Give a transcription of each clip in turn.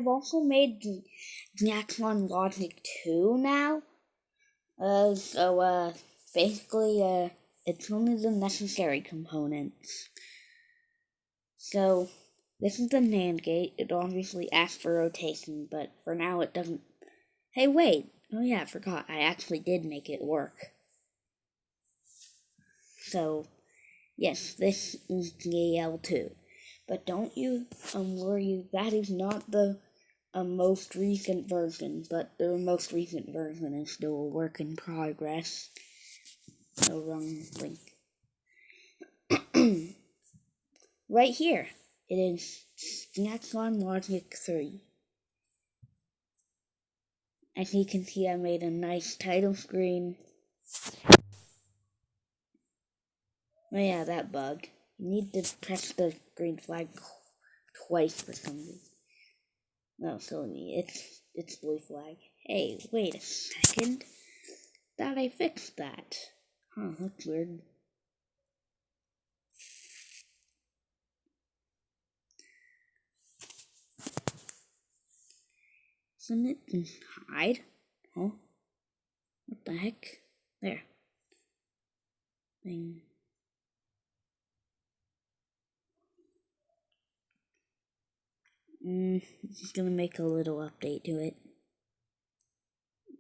I've also made the Jackson Logic 2 now. Basically, it's only the necessary components. So, this is the NAND gate. It obviously asks for rotation, but for now it doesn't. Hey, wait! Oh yeah, I forgot. I actually did make it work. So, yes, this is JL2. But don't you worry, that is not the most recent version, but the most recent version is still a work in progress. So, wrong link. Right here, it is Jackson Logic 3. As you can see, I made a nice title screen. Oh yeah, that bug. You need to press the green flag twice for some reason. No, silly, it's blue flag. Hey, wait a second. Thought I fixed that. Huh, that's weird. Isn't it hide? Huh? What the heck? There. Thing. Just gonna make a little update to it.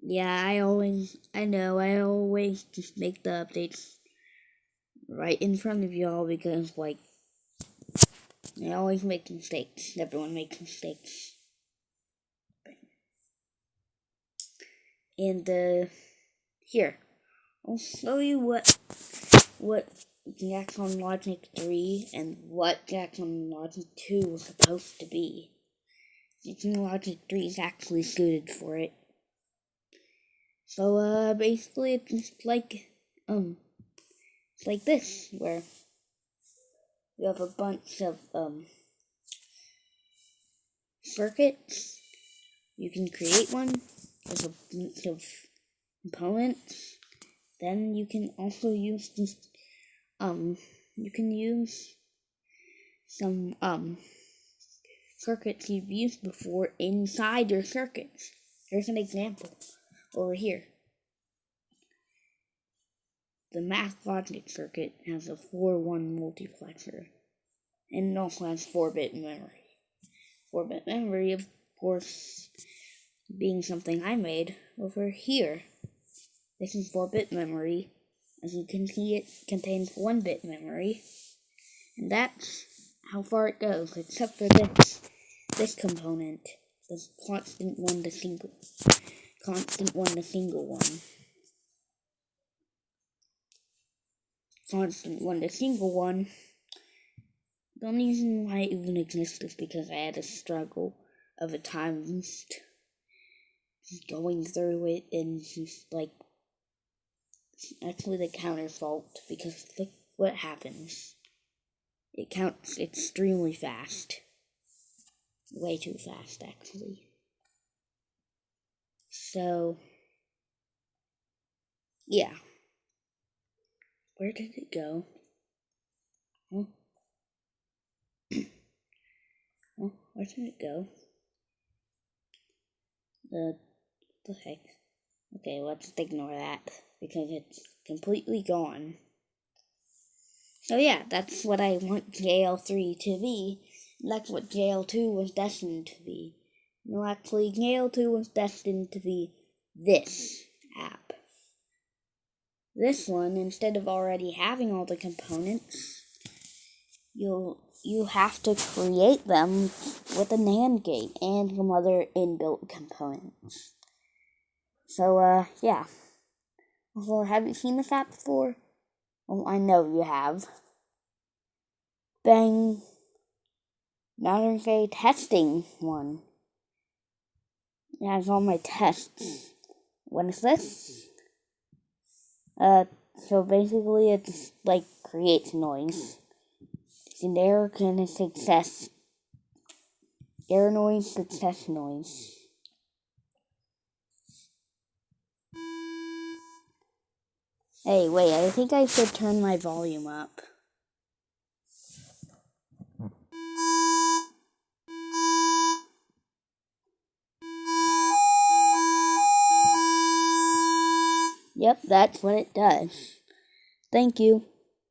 Yeah, I always just make the updates right in front of y'all because, like, I always make mistakes. Everyone makes mistakes. And, here, I'll show you what Jackson Logic 3 and what Jackson Logic 2 was supposed to be. Jackson Logic 3 is actually suited for it. So, basically it's like this, where you have a bunch of, circuits. You can create one. There's a bunch of components. Then you can also use this, you can use some, circuits you've used before inside your circuits. Here's an example over here. The math logic circuit has a 4-1 multiplexer, and it also has 4-bit memory. 4-bit memory, of course, being something I made over here. This is 4-bit memory. As you can see, it contains 1-bit memory, and that's how far it goes, except for this component, this constant one to single one. Constant one to single one. The only reason why it even exists is because I had a struggle of a time just going through it, and just like, actually the counter's fault, because look what happens. It counts extremely fast. Way too fast, actually. So, yeah. Where did it go? Huh? Where did it go? The heck? Okay, let's ignore that, because it's completely gone. So yeah, that's what I want JL3 to be. That's what JL2 was destined to be. No, actually, JL2 was destined to be this app. This one, instead of already having all the components, you have to create them with a NAND gate and some other inbuilt components. So, yeah. Also, have you seen this app before? Well, I know you have. Bang. Now there's a testing one. It has all my tests. What is this? So basically it's like creates noise. It's an error and a success. Error noise, success noise. Hey, wait, I think I should turn my volume up. Yep, that's what it does. Thank you.